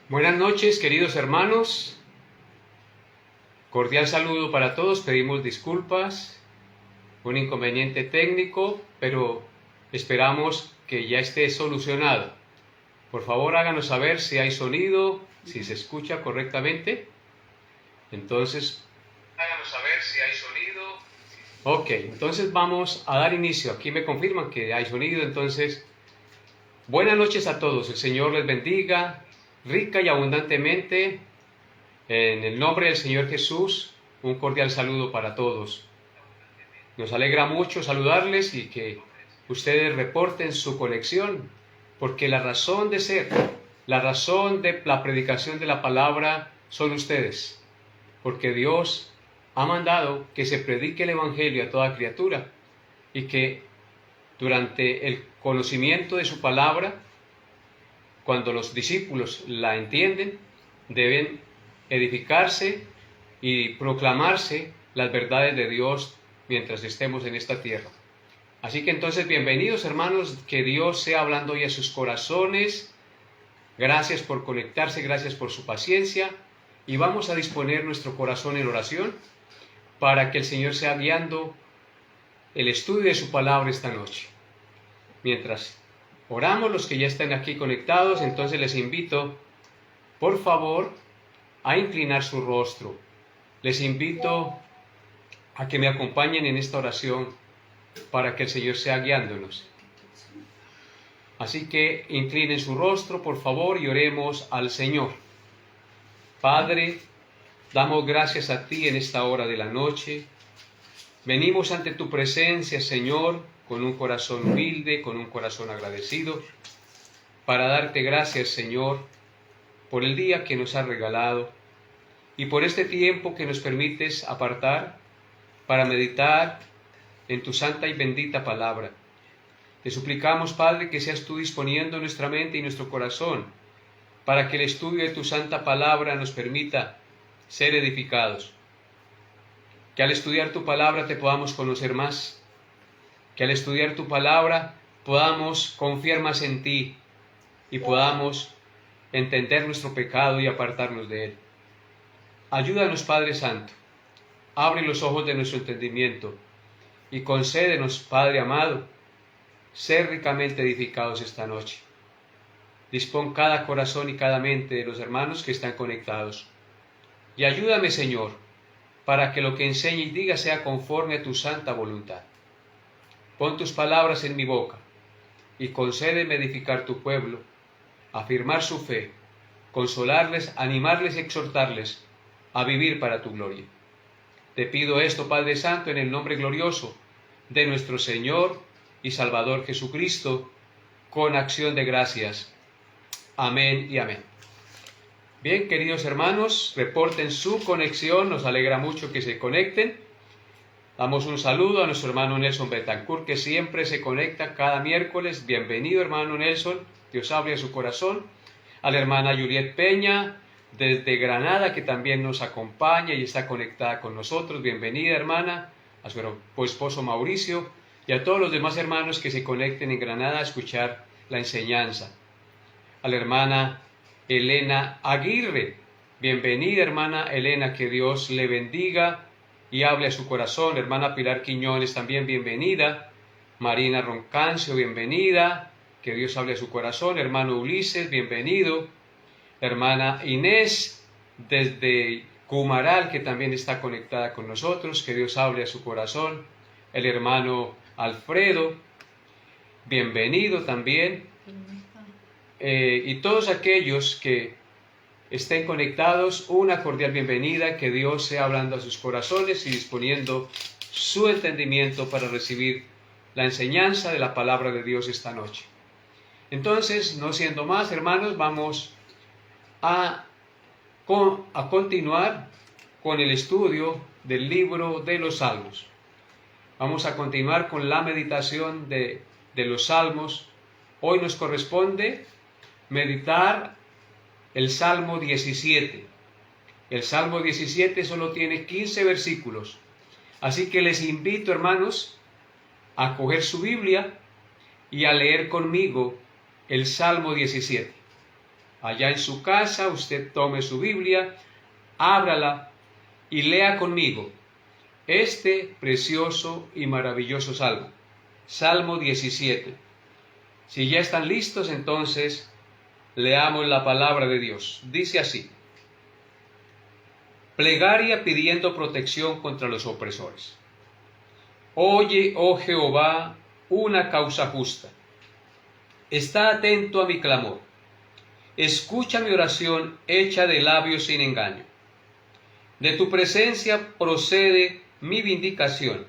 Buenas noches, queridos hermanos. Cordial saludo para todos. Pedimos disculpas, un inconveniente técnico, pero esperamos que ya esté solucionado. Por favor, háganos saber si hay sonido, si se escucha correctamente. Entonces, háganos saber si hay sonido. Ok, entonces vamos a dar inicio. Aquí me confirman que hay sonido, entonces, buenas noches a todos. El Señor les bendiga rica y abundantemente. En el nombre del Señor Jesús, un cordial saludo para todos. Nos alegra mucho saludarles y que ustedes reporten su conexión, porque la razón de ser, la razón de la predicación de la palabra son ustedes, porque Dios ha mandado que se predique el Evangelio a toda criatura y que durante el conocimiento de su palabra, cuando los discípulos la entienden, deben edificarse y proclamarse las verdades de Dios mientras estemos en esta tierra. Así que entonces, bienvenidos hermanos, que Dios sea hablando hoy a sus corazones. Gracias por conectarse, gracias por su paciencia, y vamos a disponer nuestro corazón en oración para que el Señor sea guiando el estudio de su palabra esta noche. Mientras oramos, los que ya están aquí conectados, entonces les invito, por favor, a inclinar su rostro. Les invito a que me acompañen en esta oración para que el Señor sea guiándonos. Así que inclinen su rostro, por favor, y oremos al Señor. Padre, damos gracias a ti en esta hora de la noche. Venimos ante tu presencia, Señor, con un corazón humilde, con un corazón agradecido, para darte gracias, Señor, por el día que nos has regalado y por este tiempo que nos permites apartar para meditar en tu santa y bendita palabra. Te suplicamos, Padre, que seas tú disponiendo nuestra mente y nuestro corazón para que el estudio de tu santa palabra nos permita ser edificados. Que al estudiar tu palabra te podamos conocer más, que al estudiar tu palabra podamos confiar más en ti y podamos entender nuestro pecado y apartarnos de él. Ayúdanos, Padre Santo, abre los ojos de nuestro entendimiento y concédenos, Padre amado, ser ricamente edificados esta noche. Dispón cada corazón y cada mente de los hermanos que están conectados. Y ayúdame, Señor, para que lo que enseñe y diga sea conforme a tu santa voluntad. Pon tus palabras en mi boca y concédeme edificar tu pueblo, afirmar su fe, consolarles, animarles y exhortarles a vivir para tu gloria. Te pido esto, Padre Santo, en el nombre glorioso de nuestro Señor y Salvador Jesucristo, con acción de gracias. Amén y amén. Bien, queridos hermanos, reporten su conexión, nos alegra mucho que se conecten. Damos un saludo a nuestro hermano Nelson Betancourt, que siempre se conecta cada miércoles. Bienvenido, hermano Nelson, Dios hable a su corazón. A la hermana Juliet Peña, desde Granada, que también nos acompaña y está conectada con nosotros. Bienvenida, hermana. A su esposo Mauricio y a todos los demás hermanos que se conecten en Granada a escuchar la enseñanza. A la hermana Elena Aguirre. Bienvenida, hermana Elena, que Dios le bendiga y hable a su corazón. Hermana Pilar Quiñones, también bienvenida. Marina Roncancio, bienvenida. Que Dios hable a su corazón. Hermano Ulises, bienvenido. Hermana Inés, desde Cumaral, que también está conectada con nosotros. Que Dios hable a su corazón. El hermano Alfredo, bienvenido también. Y todos aquellos que estén conectados, una cordial bienvenida. Que Dios sea hablando a sus corazones y disponiendo su entendimiento para recibir la enseñanza de la palabra de Dios esta noche. Entonces, no siendo más, hermanos, vamos a continuar con el estudio del libro de los Salmos. Vamos a continuar con la meditación de los Salmos. Hoy nos corresponde meditar el Salmo 17. El Salmo 17 solo tiene 15 versículos. Así que les invito, hermanos, a coger su Biblia y a leer conmigo el Salmo 17. allá en su casa, usted tome su Biblia, ábrala y lea conmigo este precioso y maravilloso salmo. Salmo 17. Si ya están listos, entonces leamos la palabra de Dios. Dice así: plegaria pidiendo protección contra los opresores. Oye, oh Jehová, una causa justa. Está atento a mi clamor. Escucha mi oración hecha de labios sin engaño. De tu presencia procede mi vindicación.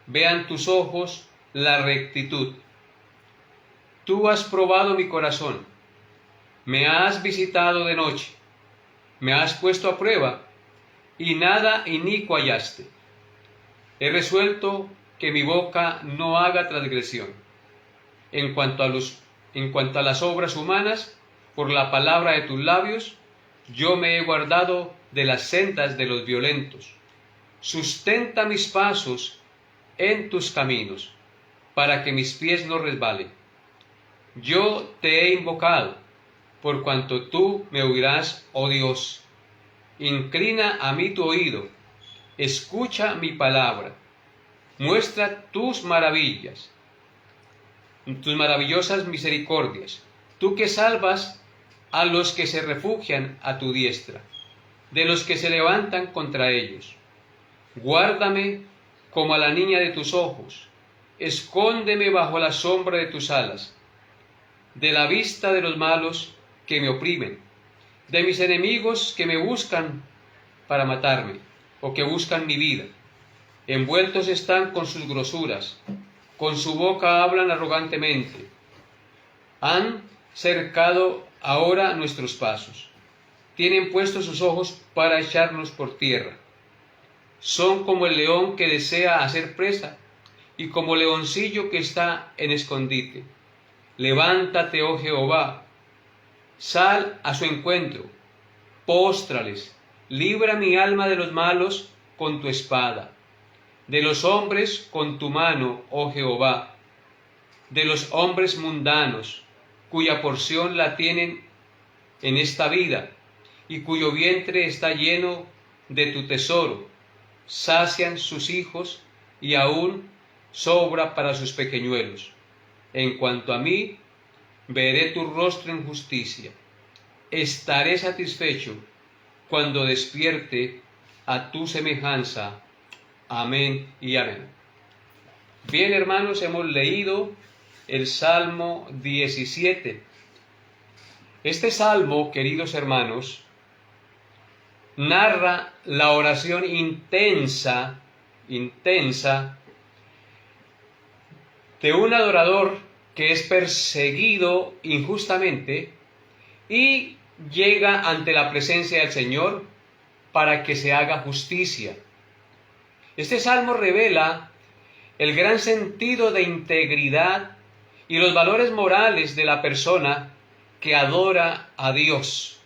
Vean tus ojos la rectitud. Tú has probado mi corazón. Me has visitado de noche. Me has puesto a prueba y nada inicuo hallaste. He resuelto que mi boca no haga transgresión. En cuanto a las obras humanas, por la palabra de tus labios, yo me he guardado de las sendas de los violentos. Sustenta mis pasos en tus caminos, para que mis pies no resbalen. Yo te he invocado, por cuanto tú me oirás, oh Dios. Inclina a mí tu oído, escucha mi palabra. Muestra tus maravillas, tus maravillosas misericordias, tú que salvas a los que se refugian a tu diestra, de los que se levantan contra ellos. Guárdame como a la niña de tus ojos, escóndeme bajo la sombra de tus alas, de la vista de los malos que me oprimen, de mis enemigos que me buscan para matarme, o que buscan mi vida. Envueltos están con sus grosuras, con su boca hablan arrogantemente. Han cercado ahora nuestros pasos, tienen puestos sus ojos para echarnos por tierra. Son como el león que desea hacer presa, y como leoncillo que está en escondite. Levántate, oh Jehová, sal a su encuentro, póstrales, libra mi alma de los malos con tu espada, de los hombres con tu mano, oh Jehová, de los hombres mundanos, cuya porción la tienen en esta vida, y cuyo vientre está lleno de tu tesoro. Sacian sus hijos, y aún sobra para sus pequeñuelos. En cuanto a mí, veré tu rostro en justicia. Estaré satisfecho cuando despierte a tu semejanza. Amén y amén. Bien, hermanos, hemos leído el Salmo 17. Este salmo, queridos hermanos, narra la oración intensa de un adorador que es perseguido injustamente y llega ante la presencia del Señor para que se haga justicia. Este salmo revela el gran sentido de integridad y los valores morales de la persona que adora a Dios.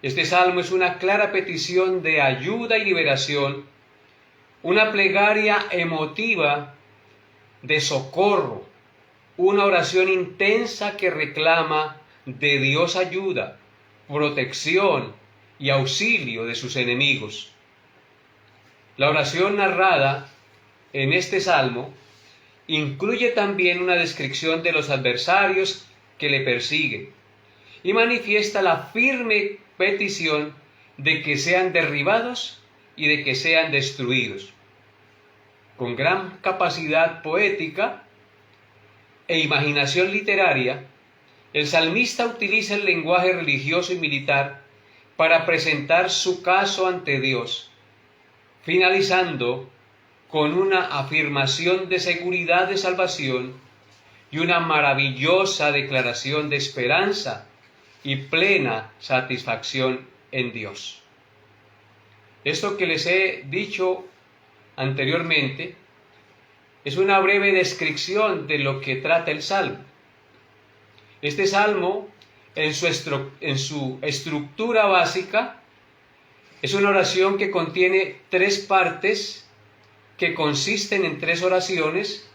Este salmo es una clara petición de ayuda y liberación, una plegaria emotiva de socorro, una oración intensa que reclama de Dios ayuda, protección y auxilio de sus enemigos. La oración narrada en este salmo incluye también una descripción de los adversarios que le persiguen y manifiesta la firme petición de que sean derribados y de que sean destruidos. Con gran capacidad poética e imaginación literaria, el salmista utiliza el lenguaje religioso y militar para presentar su caso ante Dios, finalizando con una afirmación de seguridad de salvación y una maravillosa declaración de esperanza y plena satisfacción en Dios. Esto que les he dicho anteriormente es una breve descripción de lo que trata el Salmo. Este Salmo, en su estructura básica, es una oración que contiene 3 partes que consisten en 3 oraciones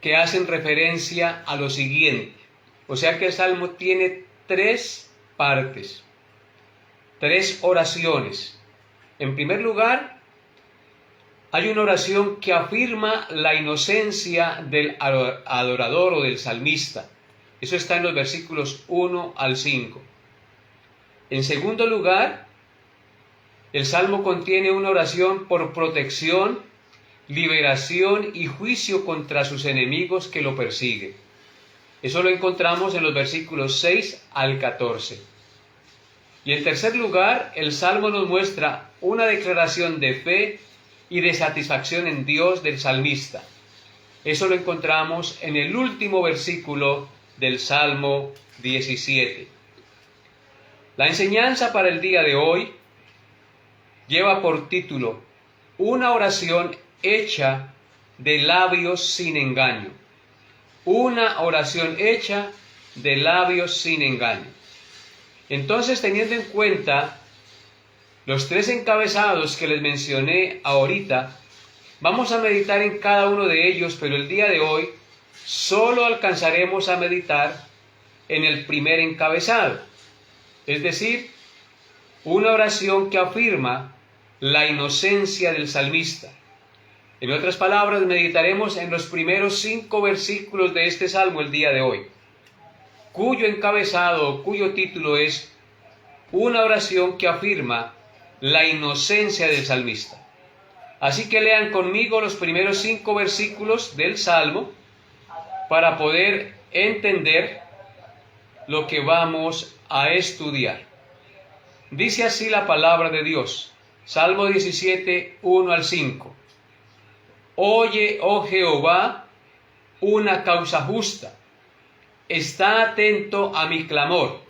que hacen referencia a lo siguiente. O sea que el Salmo tiene tres partes, tres oraciones. En primer lugar, hay una oración que afirma la inocencia del adorador o del salmista. Eso está en los versículos 1 al 5. En segundo lugar, el Salmo contiene una oración por protección, liberación y juicio contra sus enemigos que lo persiguen. Eso lo encontramos en los versículos 6 al 14. Y en tercer lugar, el Salmo nos muestra una declaración de fe y de satisfacción en Dios del salmista. Eso lo encontramos en el último versículo del Salmo 17. La enseñanza para el día de hoy lleva por título una oración hecha de labios sin engaño. Una oración hecha de labios sin engaño. Entonces, teniendo en cuenta los tres encabezados que les mencioné ahorita, vamos a meditar en cada uno de ellos, pero el día de hoy solo alcanzaremos a meditar en el primer encabezado, es decir, una oración que afirma la inocencia del salmista. En otras palabras, meditaremos en los primeros 5 versículos de este salmo el día de hoy, cuyo encabezado, cuyo título es una oración que afirma la inocencia del salmista. Así que lean conmigo los primeros 5 versículos del Salmo para poder entender lo que vamos a estudiar. Dice así la palabra de Dios, Salmo 17, 1 al 5. Oye, oh Jehová, una causa justa. Está atento a mi clamor.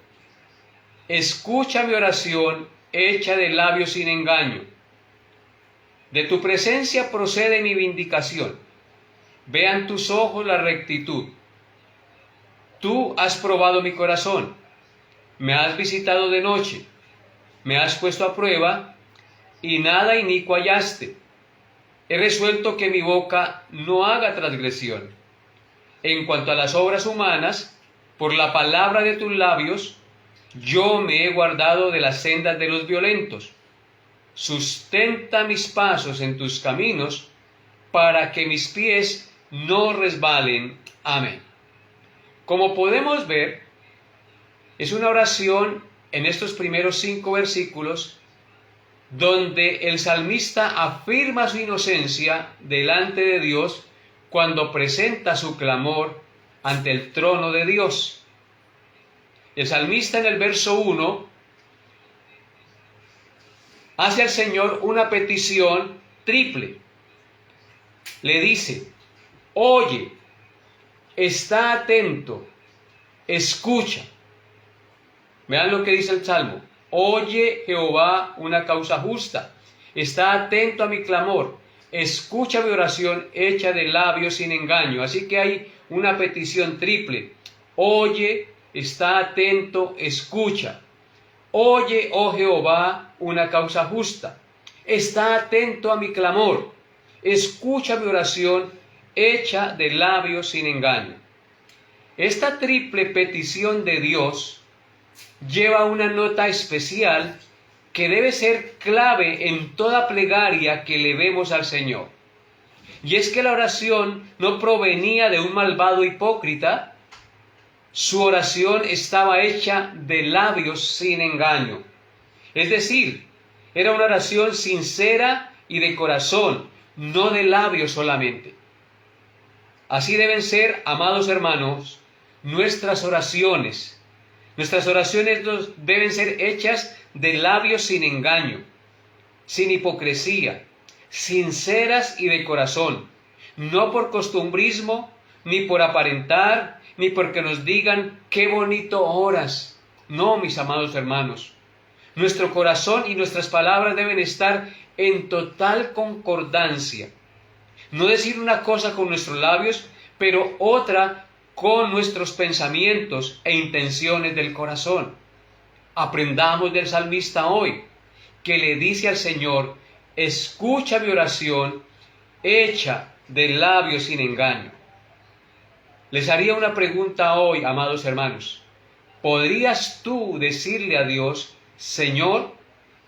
Escucha mi oración hecha de labios sin engaño. De tu presencia procede mi vindicación. Vean tus ojos la rectitud. Tú has probado mi corazón. Me has visitado de noche. Me has puesto a prueba y nada inicuo hallaste. He resuelto que mi boca no haga transgresión. En cuanto a las obras humanas, por la palabra de tus labios, yo me he guardado de las sendas de los violentos. Sustenta mis pasos en tus caminos, para que mis pies no resbalen. Amén. Como podemos ver, es una oración en estos primeros 5 versículos donde el salmista afirma su inocencia delante de Dios cuando presenta su clamor ante el trono de Dios. El salmista en el verso 1 hace al Señor una petición triple. Le dice, oye, está atento, escucha. Vean lo que dice el Salmo. Oye, Jehová, una causa justa. Está atento a mi clamor. Escucha mi oración hecha de labios sin engaño. Así que hay una petición triple. Oye, está atento, escucha. Oye, oh Jehová, una causa justa. Está atento a mi clamor. Escucha mi oración hecha de labios sin engaño. Esta triple petición de Dios lleva una nota especial que debe ser clave en toda plegaria que le vemos al Señor. Y es que la oración no provenía de un malvado hipócrita. Su oración estaba hecha de labios sin engaño. Es decir, era una oración sincera y de corazón, no de labios solamente. Así deben ser, amados hermanos, nuestras oraciones. Nuestras oraciones deben ser hechas de labios sin engaño, sin hipocresía, sinceras y de corazón, no por costumbrismo, ni por aparentar, ni porque nos digan qué bonito oras. No, mis amados hermanos, nuestro corazón y nuestras palabras deben estar en total concordancia. No decir una cosa con nuestros labios, pero otra con nuestros pensamientos e intenciones del corazón. Aprendamos del salmista hoy, que le dice al Señor, escucha mi oración hecha de labios sin engaño. Les haría una pregunta hoy, amados hermanos. ¿podrías tú decirle a Dios, Señor,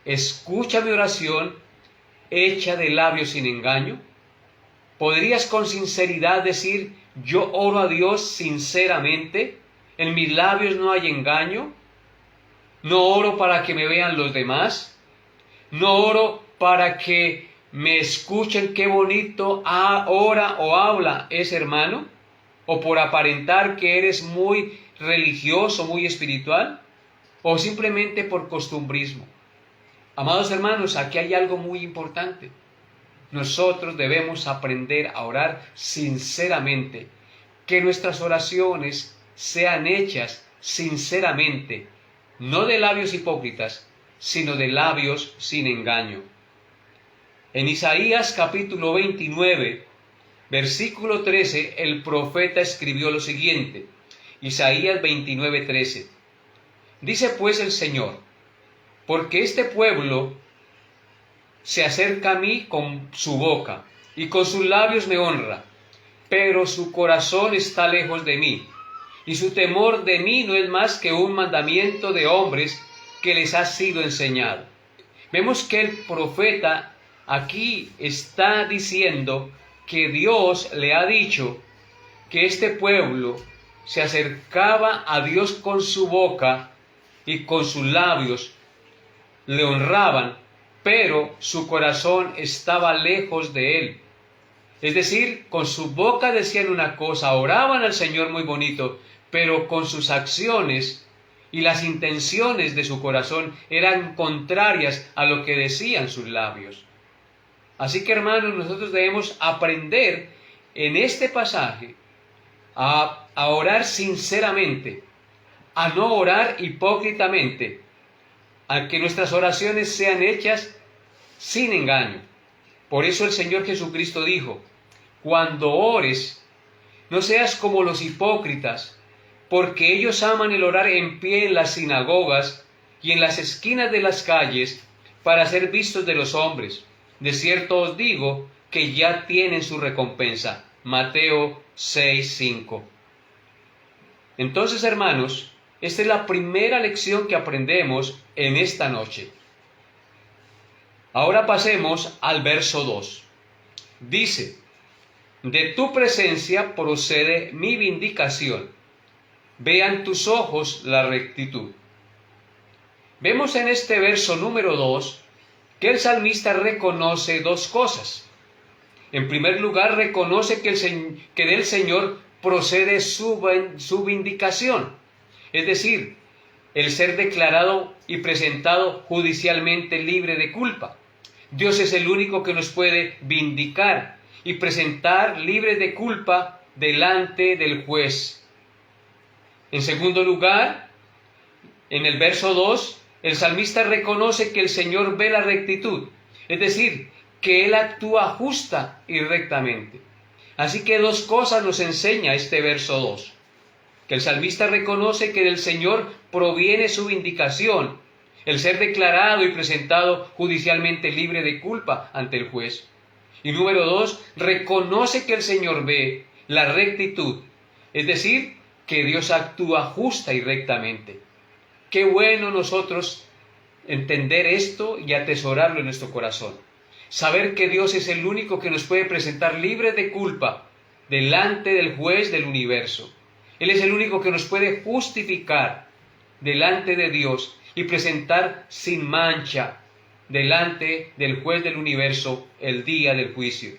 escucha mi oración hecha de labios sin engaño? ¿Podrías con sinceridad decir, yo oro a Dios sinceramente, en mis labios no hay engaño? No oro para que me vean los demás, no oro para que me escuchen qué bonito ora o habla ese hermano, o por aparentar que eres muy religioso, muy espiritual, o simplemente por costumbrismo. Amados hermanos, aquí hay algo muy importante. Nosotros debemos aprender a orar sinceramente, que nuestras oraciones sean hechas sinceramente, no de labios hipócritas, sino de labios sin engaño. En Isaías capítulo 29, versículo 13, el profeta escribió lo siguiente, Isaías 29, 13. Dice pues el Señor, porque este pueblo se acerca a mí con su boca, y con sus labios me honra, pero su corazón está lejos de mí, y su temor de mí no es más que un mandamiento de hombres que les ha sido enseñado. Vemos que el profeta aquí está diciendo que Dios le ha dicho que este pueblo se acercaba a Dios con su boca y con sus labios le honraban, pero su corazón estaba lejos de él. Es decir, con su boca decían una cosa, oraban al Señor muy bonito, pero con sus acciones y las intenciones de su corazón eran contrarias a lo que decían sus labios. Así que, hermanos, nosotros debemos aprender en este pasaje a orar sinceramente, a no orar hipócritamente, a que nuestras oraciones sean hechas sin engaño. Por eso el Señor Jesucristo dijo, cuando ores, no seas como los hipócritas, porque ellos aman el orar en pie en las sinagogas y en las esquinas de las calles para ser vistos de los hombres. De cierto os digo que ya tienen su recompensa. Mateo 6:5. Entonces, hermanos, esta es la primera lección que aprendemos en esta noche. Ahora pasemos al verso 2. Dice, de tu presencia procede mi vindicación. Vean tus ojos la rectitud. Vemos en este verso número 2 que el salmista reconoce dos cosas. En primer lugar, reconoce que del Señor procede su vindicación, es decir, el ser declarado y presentado judicialmente libre de culpa. Dios es el único que nos puede vindicar y presentar libre de culpa delante del juez. En segundo lugar, en el verso 2, el salmista reconoce que el Señor ve la rectitud, es decir, que Él actúa justa y rectamente. Así que dos cosas nos enseña este verso 2. Que el salmista reconoce que del Señor proviene su vindicación, el ser declarado y presentado judicialmente libre de culpa ante el juez. Y número 2, reconoce que el Señor ve la rectitud, es decir, que Dios actúa justa y rectamente. Qué bueno nosotros entender esto y atesorarlo en nuestro corazón. Saber que Dios es el único que nos puede presentar libres de culpa delante del juez del universo. Él es el único que nos puede justificar delante de Dios y presentar sin mancha delante del juez del universo el día del juicio.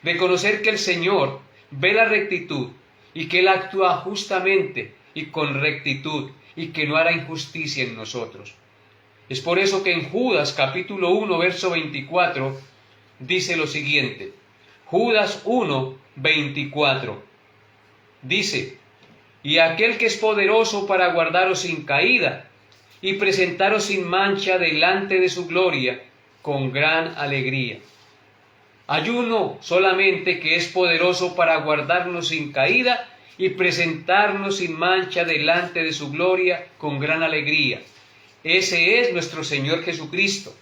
Reconocer que el Señor ve la rectitud y que Él actúa justamente y con rectitud y que no hará injusticia en nosotros. Es por eso que en Judas capítulo 1 verso 24 dice lo siguiente. Judas 1, 24 dice, y aquel que es poderoso para guardaros sin caída y presentaros sin mancha delante de su gloria con gran alegría. Hay uno solamente que es poderoso para guardarnos sin caída y presentarnos sin mancha delante de su gloria con gran alegría. Ese es nuestro Señor Jesucristo.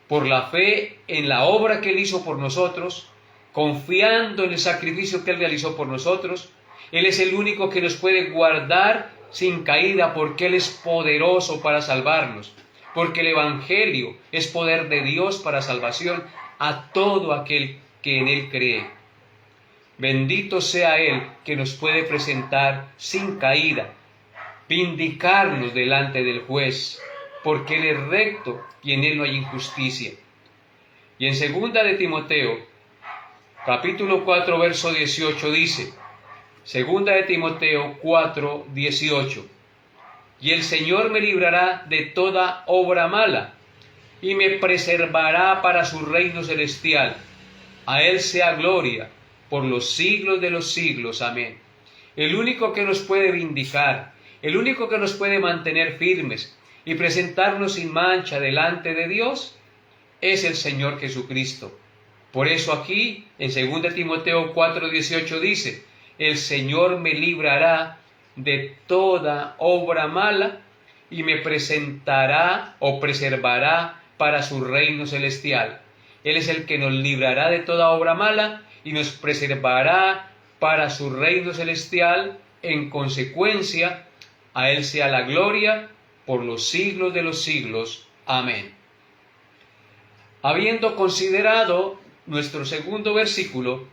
Por la fe en la obra que Él hizo por nosotros, confiando en el sacrificio que Él realizó por nosotros, Él es el único que nos puede guardar sin caída, porque Él es poderoso para salvarnos, porque el Evangelio es poder de Dios para salvación a todo aquel que en Él cree. Bendito sea Él que nos puede presentar sin caída, vindicarnos delante del juez, porque Él es recto y en Él no hay injusticia. Y en 2 de Timoteo, capítulo 4, verso 18 dice, 2 de Timoteo 4, 18, y el Señor me librará de toda obra mala, y me preservará para su reino celestial. A Él sea gloria por los siglos de los siglos. Amén. El único que nos puede vindicar, el único que nos puede mantener firmes y presentarnos sin mancha delante de Dios, es el Señor Jesucristo. Por eso aquí, en 2 de Timoteo 4, 18 dice, el Señor me librará de toda obra mala y me presentará o preservará para su reino celestial. Él es el que nos librará de toda obra mala y nos preservará para su reino celestial. En consecuencia, a Él sea la gloria por los siglos de los siglos. Amén. Habiendo considerado nuestro segundo versículo,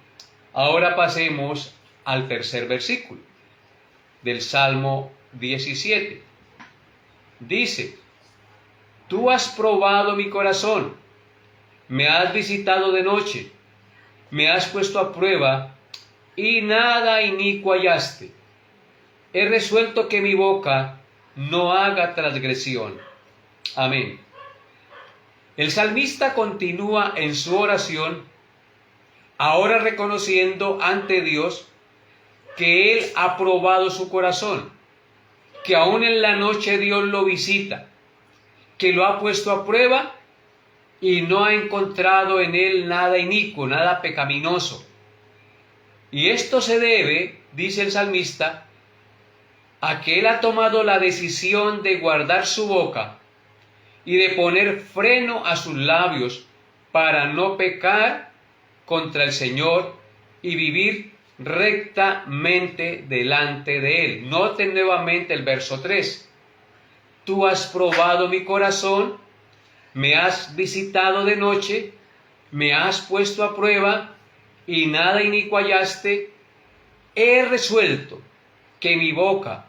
ahora pasemos al tercer versículo del Salmo 17. Dice, tú has probado mi corazón, me has visitado de noche, me has puesto a prueba y nada inicuo hallaste. He resuelto que mi boca no haga transgresión. Amén. El salmista continúa en su oración, ahora reconociendo ante Dios que Él ha probado su corazón, que aún en la noche Dios lo visita, que lo ha puesto a prueba y no ha encontrado en Él nada inicuo, nada pecaminoso. Y esto se debe, dice el salmista, a que Él ha tomado la decisión de guardar su boca y de poner freno a sus labios para no pecar contra el Señor y vivir rectamente delante de Él. Noten nuevamente el verso 3. Tú has probado mi corazón, me has visitado de noche, me has puesto a prueba y nada inicuo hallaste. He resuelto que mi boca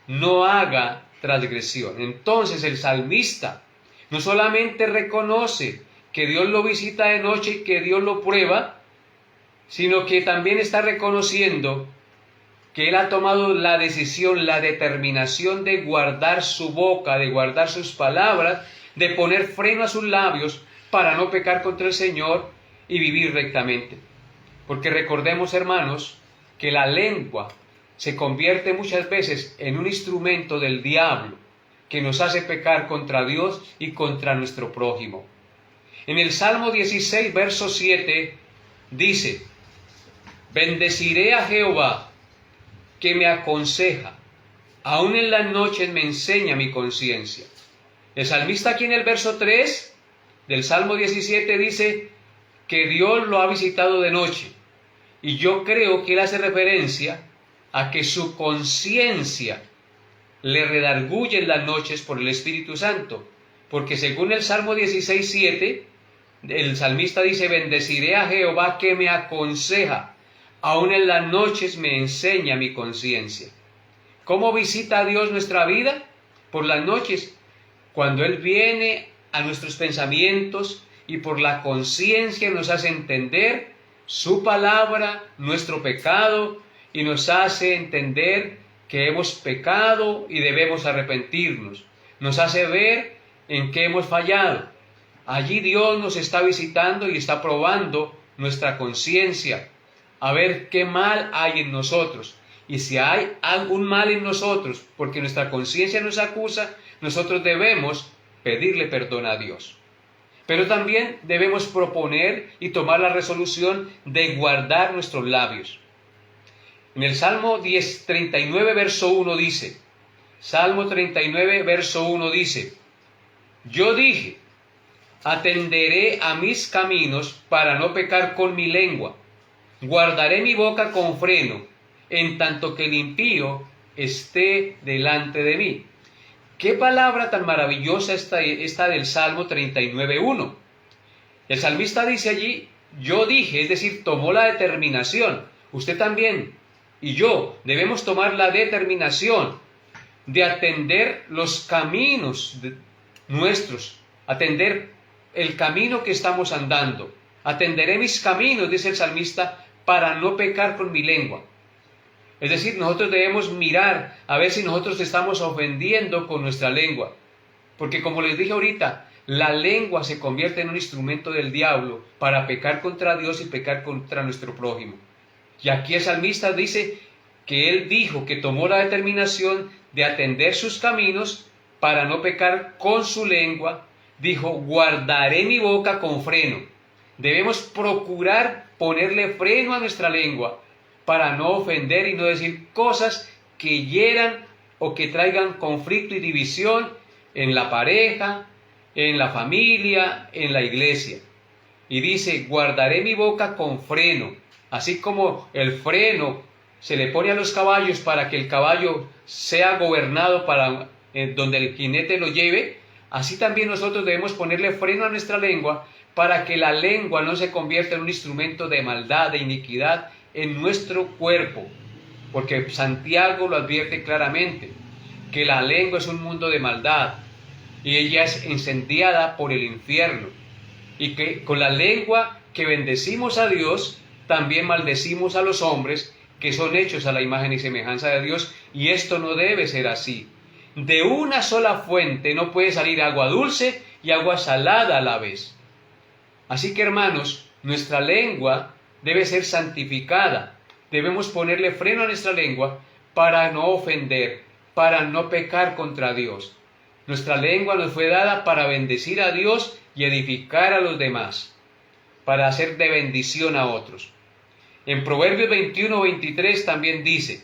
no haga transgresión. Entonces el salmista no solamente reconoce que Dios lo visita de noche y que Dios lo prueba, sino que también está reconociendo que Él ha tomado la decisión, la determinación de guardar su boca, de guardar sus palabras, de poner freno a sus labios para no pecar contra el Señor y vivir rectamente. Porque recordemos, hermanos, que la lengua se convierte muchas veces en un instrumento del diablo que nos hace pecar contra Dios y contra nuestro prójimo. En el Salmo 16, verso 7, dice, bendeciré a Jehová, que me aconseja, aún en las noches me enseña mi conciencia. El salmista aquí en el verso 3 del Salmo 17 dice que Dios lo ha visitado de noche. Y yo creo que él hace referencia a que su conciencia le redarguye en las noches por el Espíritu Santo. Porque según el Salmo 16, 7, el salmista dice, bendeciré a Jehová que me aconseja, aún en las noches me enseña mi conciencia. ¿Cómo visita a Dios nuestra vida? Por las noches, cuando Él viene a nuestros pensamientos y por la conciencia nos hace entender su palabra, nuestro pecado, y nos hace entender que hemos pecado y debemos arrepentirnos. Nos hace ver en qué hemos fallado. Allí Dios nos está visitando y está probando nuestra conciencia, a ver qué mal hay en nosotros. Y si hay algún mal en nosotros, porque nuestra conciencia nos acusa, nosotros debemos pedirle perdón a Dios. Pero también debemos proponer y tomar la resolución de guardar nuestros labios. En el Salmo 39, verso 1 dice, Salmo 39, verso 1 dice, yo dije, atenderé a mis caminos para no pecar con mi lengua, guardaré mi boca con freno en tanto que el impío esté delante de mí. Qué palabra tan maravillosa esta del Salmo 39:1. El salmista dice allí, yo dije, es decir, tomó la determinación. Usted también y yo debemos tomar la determinación de atender los caminos nuestros, atender el camino que estamos andando. Atenderé mis caminos, dice el salmista, para no pecar con mi lengua. Es decir, nosotros debemos mirar a ver si nosotros estamos ofendiendo con nuestra lengua. Porque como les dije ahorita, la lengua se convierte en un instrumento del diablo para pecar contra Dios y pecar contra nuestro prójimo. Y aquí el salmista dice que él dijo que tomó la determinación de atender sus caminos para no pecar con su lengua. Dijo, guardaré mi boca con freno. Debemos procurar ponerle freno a nuestra lengua para no ofender y no decir cosas que hieran o que traigan conflicto y división en la pareja, en la familia, en la iglesia. Y dice, guardaré mi boca con freno, así como el freno se le pone a los caballos para que el caballo sea gobernado para donde el jinete lo lleve, así también nosotros debemos ponerle freno a nuestra lengua para que la lengua no se convierta en un instrumento de maldad, de iniquidad en nuestro cuerpo, porque Santiago lo advierte claramente, que la lengua es un mundo de maldad y ella es incendiada por el infierno, y que con la lengua que bendecimos a Dios, también maldecimos a los hombres que son hechos a la imagen y semejanza de Dios, y esto no debe ser así. De una sola fuente no puede salir agua dulce y agua salada a la vez. Así que, hermanos, nuestra lengua debe ser santificada. Debemos ponerle freno a nuestra lengua para no ofender, para no pecar contra Dios. Nuestra lengua nos fue dada para bendecir a Dios y edificar a los demás, para hacer de bendición a otros. En Proverbios 21:23 también dice,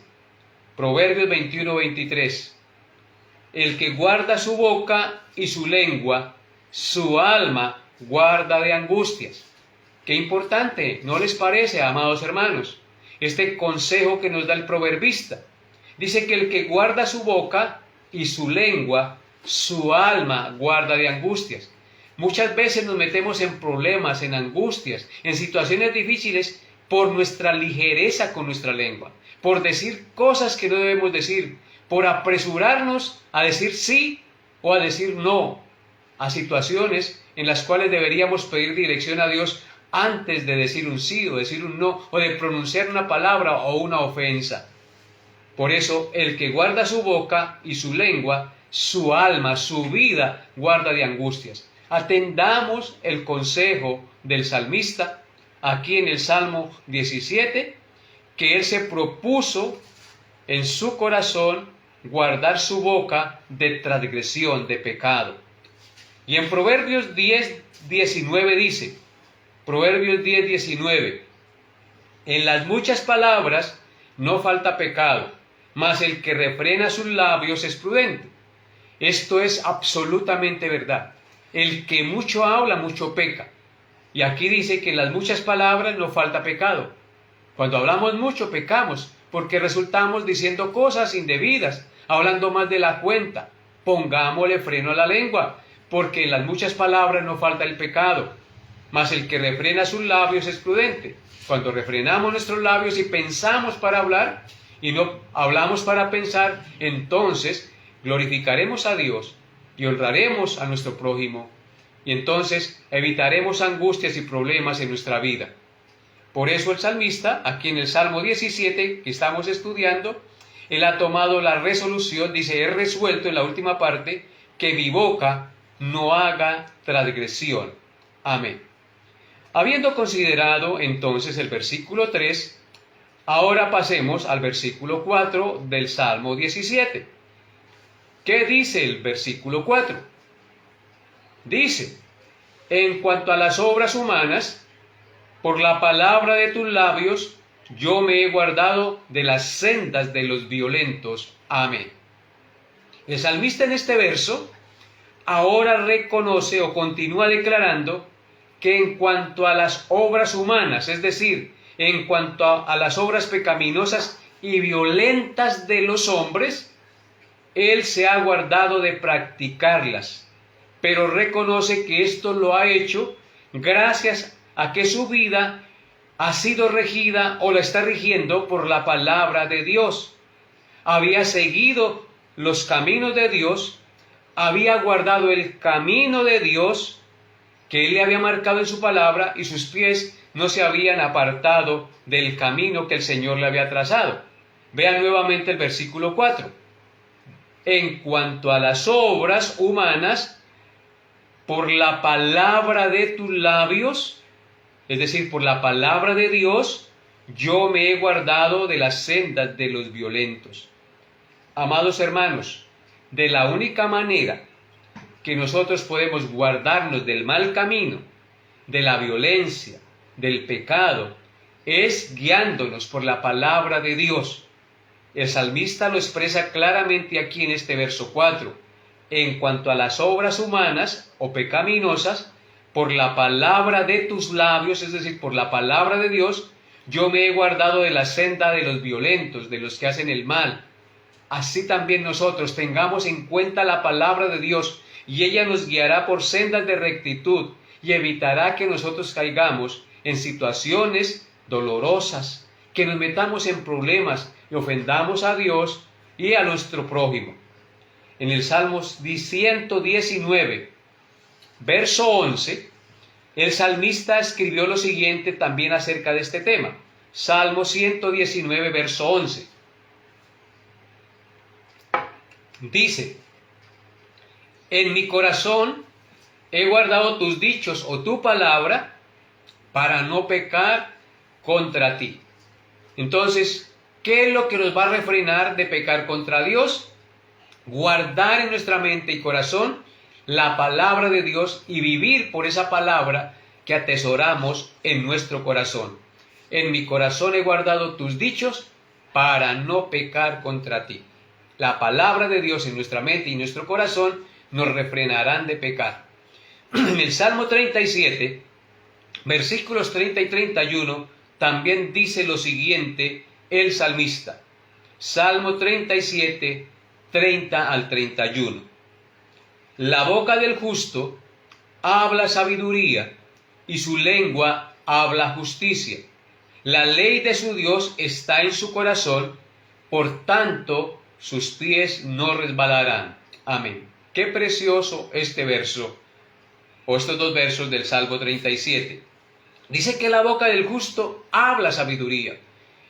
Proverbios 21:23, el que guarda su boca y su lengua, su alma guarda de angustias. Qué importante, ¿no les parece, amados hermanos? Este consejo que nos da el proverbista. Dice que el que guarda su boca y su lengua, su alma guarda de angustias. Muchas veces nos metemos en problemas, en angustias, en situaciones difíciles por nuestra ligereza con nuestra lengua, por decir cosas que no debemos decir, por apresurarnos a decir sí o a decir no a situaciones en las cuales deberíamos pedir dirección a Dios antes de decir un sí o decir un no, o de pronunciar una palabra o una ofensa. Por eso, el que guarda su boca y su lengua, su alma, su vida, guarda de angustias. Atendamos el consejo del salmista, aquí en el Salmo 17, que él se propuso en su corazón guardar su boca de transgresión, de pecado. Y en Proverbios 10:19 dice, Proverbios 10:19, en las muchas palabras no falta pecado, mas el que refrena sus labios es prudente. Esto es absolutamente verdad. El que mucho habla, mucho peca. Y aquí dice que en las muchas palabras no falta pecado. Cuando hablamos mucho, pecamos, porque resultamos diciendo cosas indebidas, hablando más de la cuenta. Pongámosle freno a la lengua, porque en las muchas palabras no falta el pecado. Mas el que refrena sus labios es prudente. Cuando refrenamos nuestros labios y pensamos para hablar, y no hablamos para pensar, entonces glorificaremos a Dios y honraremos a nuestro prójimo, y entonces evitaremos angustias y problemas en nuestra vida. Por eso el salmista, aquí en el Salmo 17 que estamos estudiando, él ha tomado la resolución, dice, he resuelto en la última parte, que mi boca no haga transgresión. Amén. Habiendo considerado entonces el versículo 3, ahora pasemos al versículo 4 del Salmo 17. ¿Qué dice el versículo 4? Dice, en cuanto a las obras humanas, por la palabra de tus labios, yo me he guardado de las sendas de los violentos. Amén. El salmista en este verso ahora reconoce o continúa declarando que en cuanto a las obras humanas, es decir, en cuanto a las obras pecaminosas y violentas de los hombres, él se ha guardado de practicarlas, pero reconoce que esto lo ha hecho gracias a que su vida ha sido regida o la está rigiendo por la palabra de Dios. Había seguido los caminos de Dios, había guardado el camino de Dios que él le había marcado en su palabra, y sus pies no se habían apartado del camino que el Señor le había trazado. Vean nuevamente el versículo 4. En cuanto a las obras humanas, por la palabra de tus labios, es decir, por la palabra de Dios, yo me he guardado de las sendas de los violentos. Amados hermanos, de la única manera que nosotros podemos guardarnos del mal camino, de la violencia, del pecado, es guiándonos por la palabra de Dios. El salmista lo expresa claramente aquí en este verso 4. En cuanto a las obras humanas o pecaminosas, por la palabra de tus labios, es decir, por la palabra de Dios, yo me he guardado de la senda de los violentos, de los que hacen el mal. Así también nosotros tengamos en cuenta la palabra de Dios, y ella nos guiará por sendas de rectitud y evitará que nosotros caigamos en situaciones dolorosas, que nos metamos en problemas y ofendamos a Dios y a nuestro prójimo. En el Salmo 119, verso 11, el salmista escribió lo siguiente también acerca de este tema. Salmo 119, verso 11. Dice: en mi corazón he guardado tus dichos o tu palabra para no pecar contra ti. Entonces, ¿qué es lo que nos va a refrenar de pecar contra Dios? Guardar en nuestra mente y corazón la palabra de Dios y vivir por esa palabra que atesoramos en nuestro corazón. En mi corazón he guardado tus dichos para no pecar contra ti. La palabra de Dios en nuestra mente y nuestro corazón nos refrenarán de pecar. En el Salmo 37, versículos 30 y 31, también dice lo siguiente el salmista. Salmo 37, 30 al 31. La boca del justo habla sabiduría, y su lengua habla justicia. La ley de su Dios está en su corazón, por tanto sus pies no resbalarán. Amén. Qué precioso este verso, o estos dos versos del Salmo 37. Dice que la boca del justo habla sabiduría.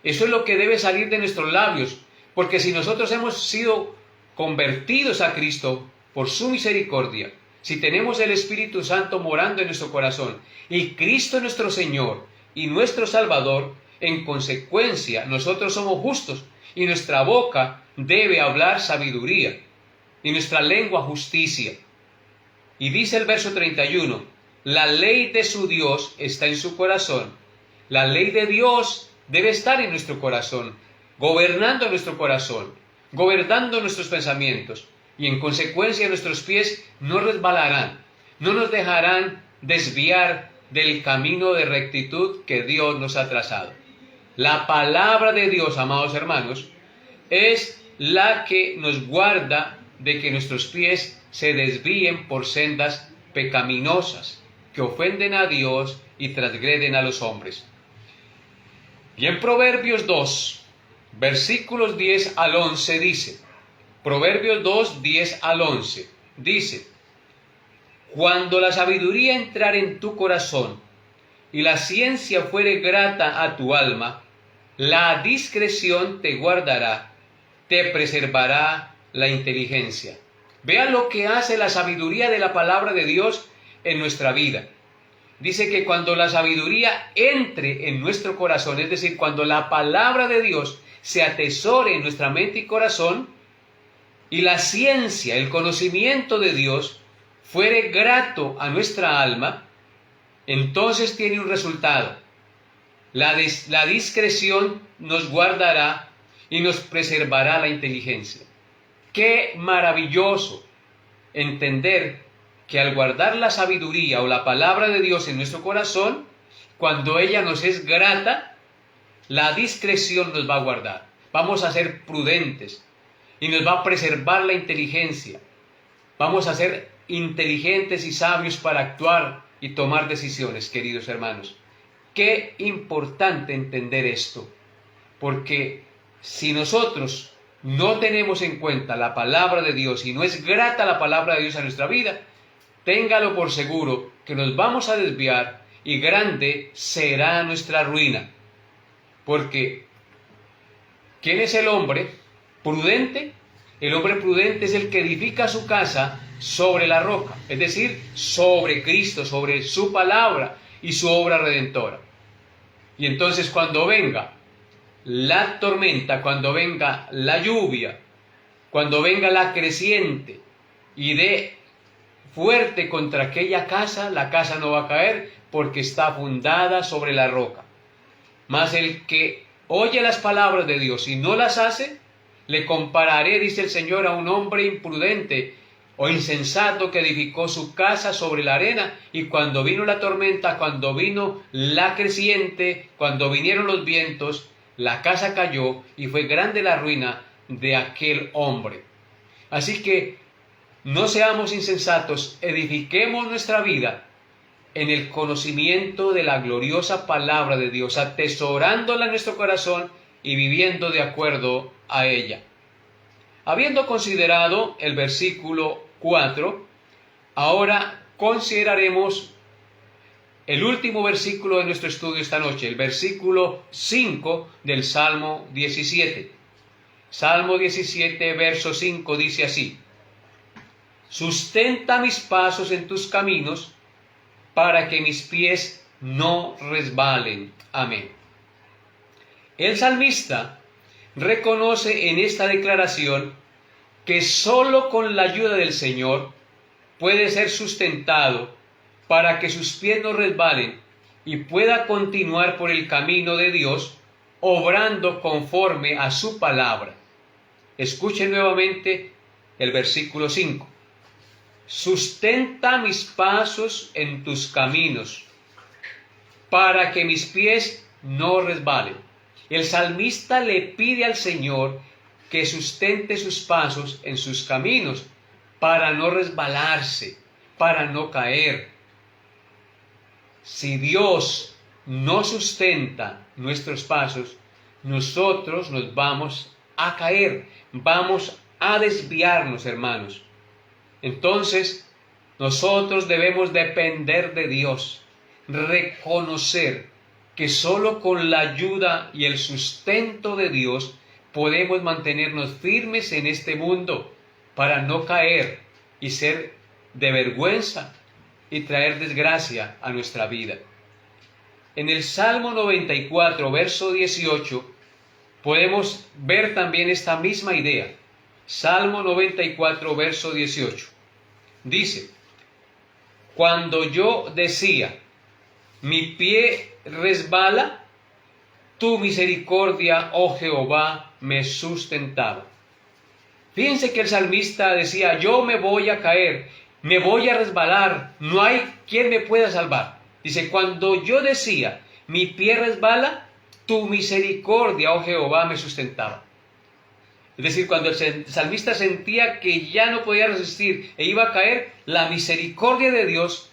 Eso es lo que debe salir de nuestros labios, porque si nosotros hemos sido convertidos a Cristo por su misericordia, si tenemos el Espíritu Santo morando en nuestro corazón, y Cristo nuestro Señor y nuestro Salvador, en consecuencia nosotros somos justos, y nuestra boca debe hablar sabiduría, y nuestra lengua justicia. Y dice el verso 31, la ley de su Dios está en su corazón. La ley de Dios debe estar en nuestro corazón, gobernando nuestro corazón, gobernando nuestros pensamientos, y en consecuencia nuestros pies no resbalarán, no nos dejarán desviar del camino de rectitud que Dios nos ha trazado. La palabra de Dios, amados hermanos, es la que nos guarda de que nuestros pies se desvíen por sendas pecaminosas, que ofenden a Dios y transgreden a los hombres. Y en Proverbios 2, versículos 10 al 11 dice, Proverbios 2, 10 al 11, dice: cuando la sabiduría entrare en tu corazón y la ciencia fuere grata a tu alma, la discreción te guardará, te preservará la inteligencia. Vean lo que hace la sabiduría de la palabra de Dios en nuestra vida. Dice que cuando la sabiduría entre en nuestro corazón, es decir, cuando la palabra de Dios se atesore en nuestra mente y corazón, y la ciencia, el conocimiento de Dios, fuere grato a nuestra alma, entonces tiene un resultado. La discreción nos guardará y nos preservará la inteligencia. Qué maravilloso entender que al guardar la sabiduría o la palabra de Dios en nuestro corazón, cuando ella nos es grata, la discreción nos va a guardar. vamos a ser prudentes y nos va a preservar la inteligencia. Vamos a ser inteligentes y sabios para actuar y tomar decisiones, queridos hermanos. Qué importante entender esto, porque si nosotros no tenemos en cuenta la palabra de Dios y no es grata la palabra de Dios a nuestra vida, téngalo por seguro que nos vamos a desviar y grande será nuestra ruina. Porque, ¿quién es el hombre prudente? El hombre prudente es el que edifica su casa sobre la roca, es decir, sobre Cristo, sobre su palabra y su obra redentora. Y entonces cuando venga la tormenta, cuando venga la lluvia, cuando venga la creciente y dé fuerte contra aquella casa, la casa no va a caer porque está fundada sobre la roca. Mas el que oye las palabras de Dios y no las hace, le compararé, dice el Señor, a un hombre imprudente o insensato que edificó su casa sobre la arena, y cuando vino la tormenta, cuando vino la creciente, cuando vinieron los vientos, la casa cayó y fue grande la ruina de aquel hombre. Así que no seamos insensatos, edifiquemos nuestra vida en el conocimiento de la gloriosa palabra de Dios, atesorándola en nuestro corazón y viviendo de acuerdo a ella. Habiendo considerado el versículo 4, ahora consideraremos el último versículo de nuestro estudio esta noche, el versículo 5 del Salmo 17. Salmo 17, verso 5 dice así: sustenta mis pasos en tus caminos, para que mis pies no resbalen. Amén. El salmista reconoce en esta declaración que sólo con la ayuda del Señor puede ser sustentado para que sus pies no resbalen y pueda continuar por el camino de Dios, obrando conforme a su palabra. Escuchen nuevamente el versículo 5. Sustenta mis pasos en tus caminos, para que mis pies no resbalen. El salmista le pide al Señor que sustente sus pasos en sus caminos, para no resbalarse, para no caer. Si Dios no sustenta nuestros pasos, nosotros nos vamos a caer, vamos a desviarnos, hermanos. Entonces, nosotros debemos depender de Dios, reconocer que solo con la ayuda y el sustento de Dios podemos mantenernos firmes en este mundo para no caer y ser de vergüenza y traer desgracia a nuestra vida. En el Salmo 94, verso 18, podemos ver también esta misma idea. Salmo 94, verso 18. Dice: cuando yo decía, mi pie resbala, tu misericordia, oh Jehová, me sustentaba. Fíjense que el salmista decía: yo me voy a caer, me voy a resbalar, no hay quien me pueda salvar. Dice: cuando yo decía, mi pie resbala, tu misericordia, oh Jehová, me sustentaba. Es decir, cuando el salmista sentía que ya no podía resistir e iba a caer, la misericordia de Dios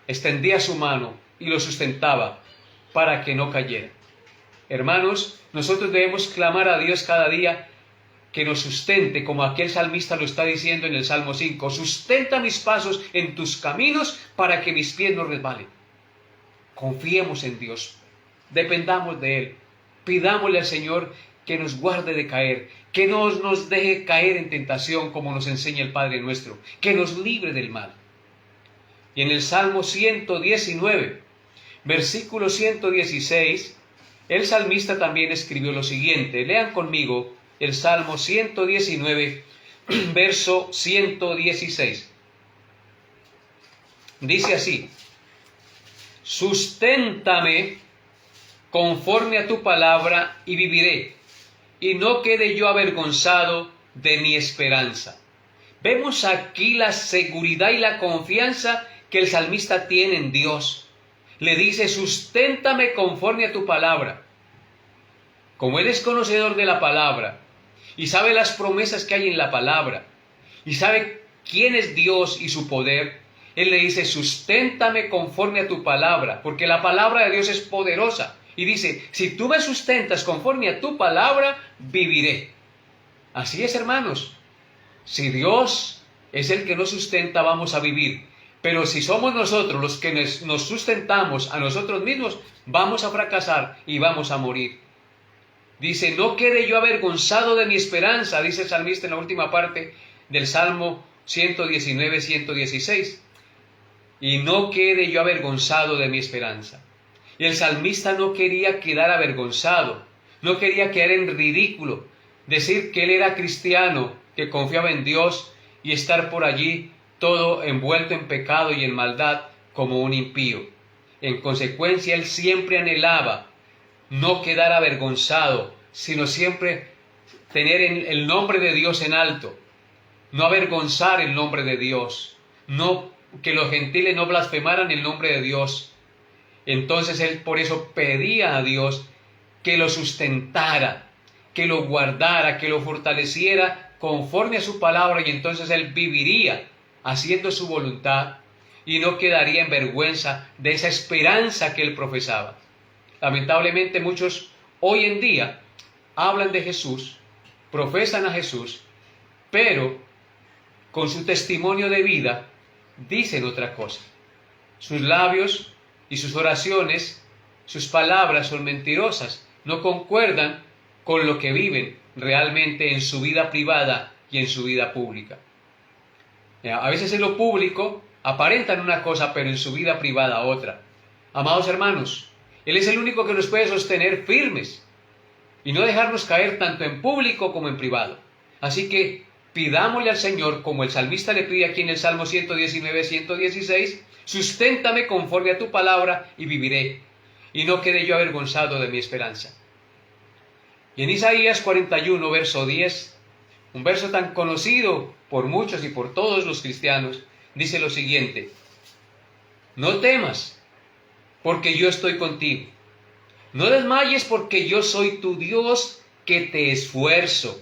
extendía su mano y lo sustentaba para que no cayera. Hermanos, nosotros debemos clamar a Dios cada día que nos sustente, como aquel salmista lo está diciendo en el Salmo 5. Sustenta mis pasos en tus caminos para que mis pies no resbalen. Confiemos en Dios, dependamos de Él, pidámosle al Señor que nos guarde de caer, que no nos deje caer en tentación, como nos enseña el Padre nuestro, que nos libre del mal. Y en el Salmo 119, versículo 116, el salmista también escribió lo siguiente. Lean conmigo el Salmo 119, verso 116. Dice así: susténtame conforme a tu palabra y viviré, y no quede yo avergonzado de mi esperanza. Vemos aquí la seguridad y la confianza que el salmista tiene en Dios. Le dice: susténtame conforme a tu palabra. como Él es conocedor de la palabra y sabe las promesas que hay en la palabra y sabe quién es Dios y su poder, Él le dice, susténtame conforme a tu palabra, porque la palabra de Dios es poderosa. Y dice, si tú me sustentas conforme a tu palabra, viviré. Así es, hermanos. Si Dios es el que nos sustenta, vamos a vivir. Pero si somos nosotros los que nos sustentamos a nosotros mismos, vamos a fracasar y vamos a morir. Dice, no quede yo avergonzado de mi esperanza, dice el salmista en la última parte del Salmo 119, 116. Y no quede yo avergonzado de mi esperanza. Y el salmista no quería quedar avergonzado, no quería quedar en ridículo, decir que él era cristiano, que confiaba en Dios y estar por allí todo envuelto en pecado y en maldad como un impío. En consecuencia, él siempre anhelaba no quedar avergonzado, sino siempre tener el nombre de Dios en alto, no avergonzar el nombre de Dios, no que los gentiles no blasfemaran el nombre de Dios. Entonces él por eso pedía a Dios que lo sustentara, que lo guardara, que lo fortaleciera conforme a su palabra, y entonces él viviría haciendo su voluntad y no quedaría en vergüenza de esa esperanza que él profesaba. Lamentablemente muchos hoy en día hablan de Jesús, profesan a Jesús, pero con su testimonio de vida dicen otra cosa. Sus labios y sus oraciones, sus palabras son mentirosas, no concuerdan con lo que viven realmente en su vida privada y en su vida pública. A veces en lo público aparentan una cosa, pero en su vida privada otra. Amados hermanos, Él es el único que nos puede sostener firmes y no dejarnos caer tanto en público como en privado. Así que pidámosle al Señor, como el salmista le pide aquí en el Salmo 119, 116, susténtame conforme a tu palabra y viviré, y no quede yo avergonzado de mi esperanza. Y en Isaías 41, verso 10, un verso tan conocido por muchos y por todos los cristianos, dice lo siguiente: no temas, porque yo estoy contigo. No desmayes, porque yo soy tu Dios, que te esfuerzo.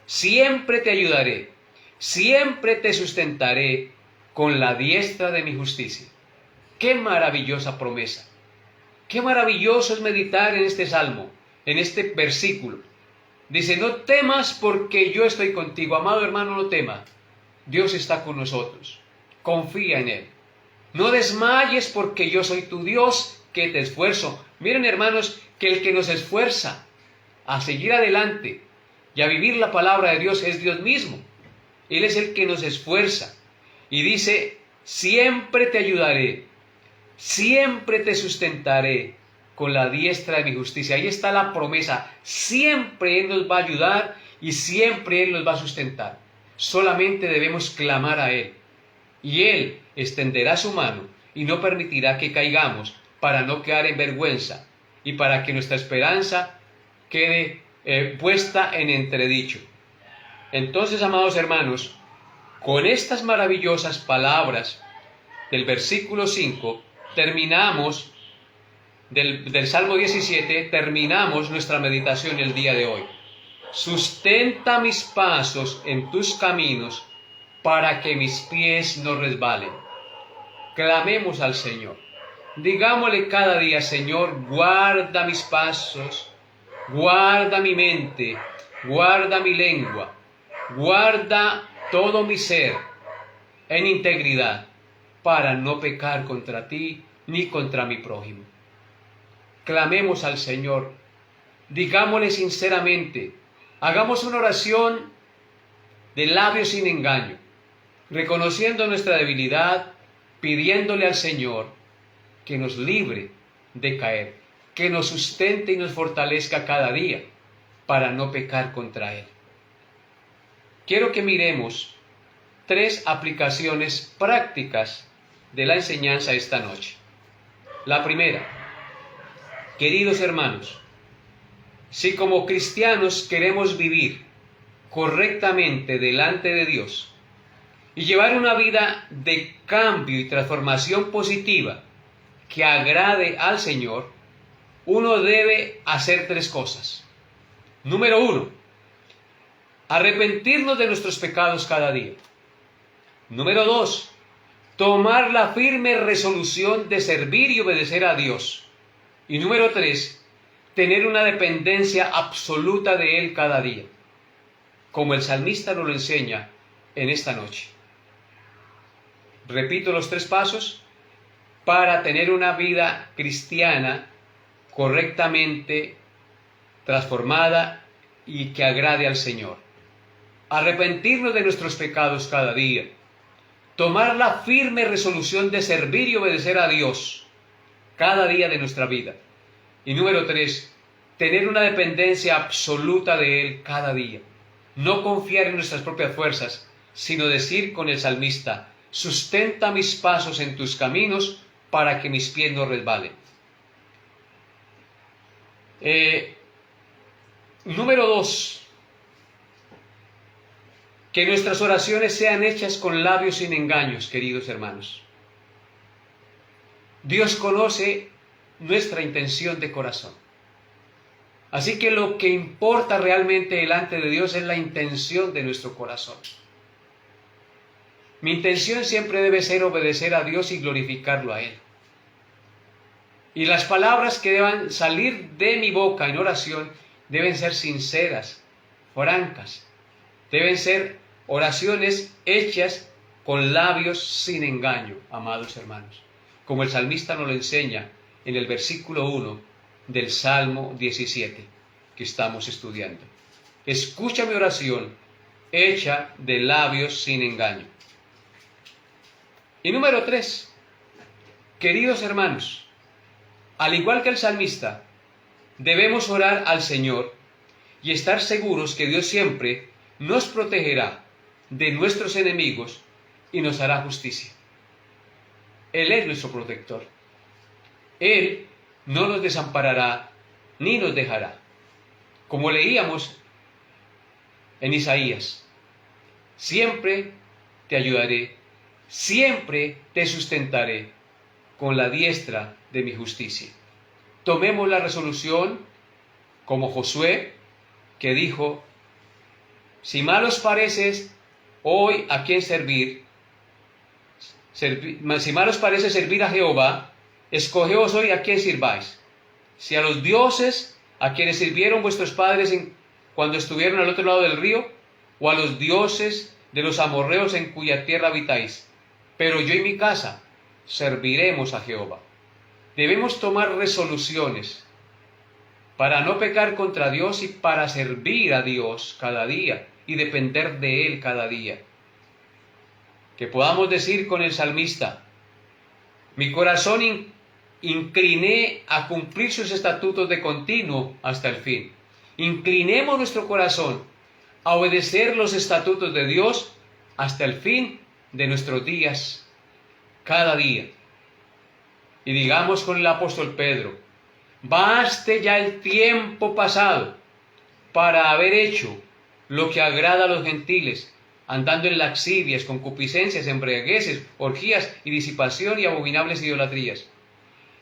Siempre te ayudaré, siempre te sustentaré con la diestra de mi justicia. ¡Qué maravillosa promesa! ¡Qué maravilloso es meditar en este salmo, en este versículo! Dice, no temas porque yo estoy contigo. Amado hermano, no tema. Dios está con nosotros. Confía en Él. No desmayes porque yo soy tu Dios, que te esfuerzo. Miren, hermanos, que el que nos esfuerza a seguir adelante y a vivir la palabra de Dios es Dios mismo. Él es el que nos esfuerza. Y dice, siempre te ayudaré, siempre te sustentaré con la diestra de mi justicia. Ahí está la promesa. Siempre Él nos va a ayudar y siempre Él nos va a sustentar. Solamente debemos clamar a Él. Y Él extenderá su mano y no permitirá que caigamos, para no quedar en vergüenza y para que nuestra esperanza quede puesta en entredicho. Entonces, amados hermanos, con estas maravillosas palabras del versículo 5, terminamos, del Salmo 17, terminamos nuestra meditación el día de hoy. Sustenta mis pasos en tus caminos, para que mis pies no resbalen. Clamemos al Señor. Digámosle cada día, Señor, guarda mis pasos, guarda mi mente, guarda mi lengua, guarda todo mi ser en integridad, para no pecar contra ti ni contra mi prójimo. Clamemos al Señor, digámosle sinceramente, hagamos una oración de labios sin engaño, reconociendo nuestra debilidad, pidiéndole al Señor que nos libre de caer, que nos sustente y nos fortalezca cada día para no pecar contra Él. Quiero que miremos 3 aplicaciones prácticas de la enseñanza esta noche. La primera, queridos hermanos, si como cristianos queremos vivir correctamente delante de Dios y llevar una vida de cambio y transformación positiva que agrade al Señor, uno debe hacer 3 cosas. Número 1, arrepentirnos de nuestros pecados cada día. Número 2, tomar la firme resolución de servir y obedecer a Dios. Y número 3, tener una dependencia absoluta de Él cada día, como el salmista nos lo enseña en esta noche. Repito los 3 pasos para tener una vida cristiana correctamente transformada y que agrade al Señor. Arrepentirnos de nuestros pecados cada día. Tomar la firme resolución de servir y obedecer a Dios cada día de nuestra vida. Y número 3, tener una dependencia absoluta de Él cada día. No confiar en nuestras propias fuerzas, sino decir con el salmista: sustenta mis pasos en tus caminos para que mis pies no resbalen. Número 2, que nuestras oraciones sean hechas con labios sin engaños, queridos hermanos. Dios conoce nuestra intención de corazón. Así que lo que importa realmente delante de Dios es la intención de nuestro corazón. Mi intención siempre debe ser obedecer a Dios y glorificarlo a Él. Y las palabras que deban salir de mi boca en oración deben ser sinceras, francas. Deben ser oraciones hechas con labios sin engaño, amados hermanos. Como el salmista nos lo enseña en el versículo 1 del Salmo 17 que estamos estudiando. Escucha mi oración hecha de labios sin engaño. Y número 3, queridos hermanos, al igual que el salmista, debemos orar al Señor y estar seguros que Dios siempre nos protegerá de nuestros enemigos y nos hará justicia. Él es nuestro protector. Él no nos desamparará ni nos dejará. Como leíamos en Isaías: siempre te ayudaré, siempre te sustentaré con la diestra de mi justicia. Tomemos la resolución como Josué, que dijo: si mal os parece hoy a quién servir, si mal os parece servir a Jehová, escogeos hoy a quién sirváis. Si a los dioses a quienes sirvieron vuestros padres cuando estuvieron al otro lado del río, o a los dioses de los amorreos en cuya tierra habitáis. Pero yo y mi casa serviremos a Jehová. Debemos tomar resoluciones para no pecar contra Dios y para servir a Dios cada día y depender de Él cada día. Que podamos decir con el salmista: mi corazón incliné a cumplir sus estatutos de continuo hasta el fin. Inclinemos nuestro corazón a obedecer los estatutos de Dios hasta el fin de nuestros días, cada día. Y digamos con el apóstol Pedro: baste ya el tiempo pasado para haber hecho lo que agrada a los gentiles, andando en laxivias, concupiscencias, embriagueces, orgías y disipación y abominables idolatrías.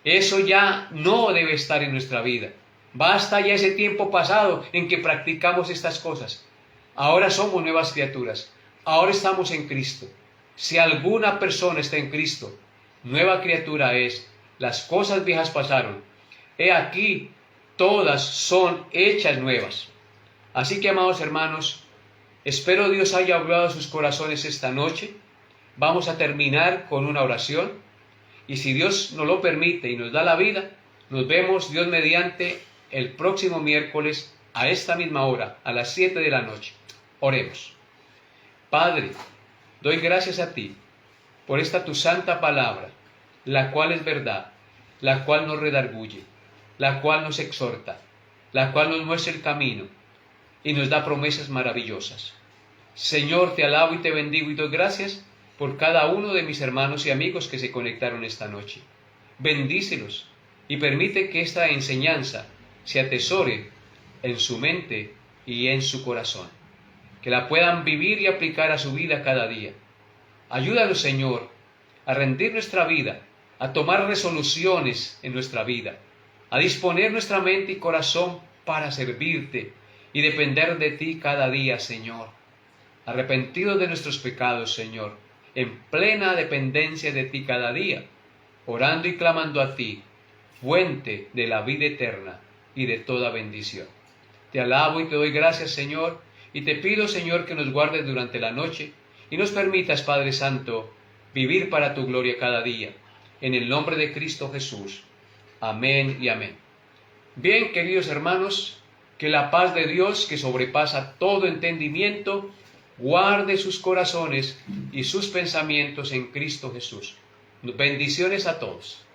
Eso ya no debe estar en nuestra vida. Basta ya ese tiempo pasado en que practicamos estas cosas. Ahora somos nuevas criaturas. Ahora estamos en Cristo. Si alguna persona está en Cristo, nueva criatura es. Las cosas viejas pasaron. He aquí, todas son hechas nuevas. Así que, amados hermanos, espero Dios haya hablado a sus corazones esta noche. Vamos a terminar con una oración. Y si Dios nos lo permite y nos da la vida, nos vemos, Dios mediante, el próximo miércoles a esta misma hora, a las 7 de la noche. Oremos. Padre, doy gracias a ti por esta tu santa palabra, la cual es verdad, la cual nos redarguye, la cual nos exhorta, la cual nos muestra el camino y nos da promesas maravillosas. Señor, te alabo y te bendigo y doy gracias por cada uno de mis hermanos y amigos que se conectaron esta noche. Bendícelos y permite que esta enseñanza se atesore en su mente y en su corazón, que la puedan vivir y aplicar a su vida cada día. Ayúdanos, Señor, a rendir nuestra vida, a tomar resoluciones en nuestra vida, a disponer nuestra mente y corazón para servirte y depender de ti cada día, Señor. Arrepentidos de nuestros pecados, Señor, en plena dependencia de ti cada día, orando y clamando a ti, fuente de la vida eterna y de toda bendición. Te alabo y te doy gracias, Señor, y te pido, Señor, que nos guardes durante la noche y nos permitas, Padre Santo, vivir para tu gloria cada día. En el nombre de Cristo Jesús. Amén y amén. Bien, queridos hermanos, que la paz de Dios, que sobrepasa todo entendimiento, guarde sus corazones y sus pensamientos en Cristo Jesús. Bendiciones a todos.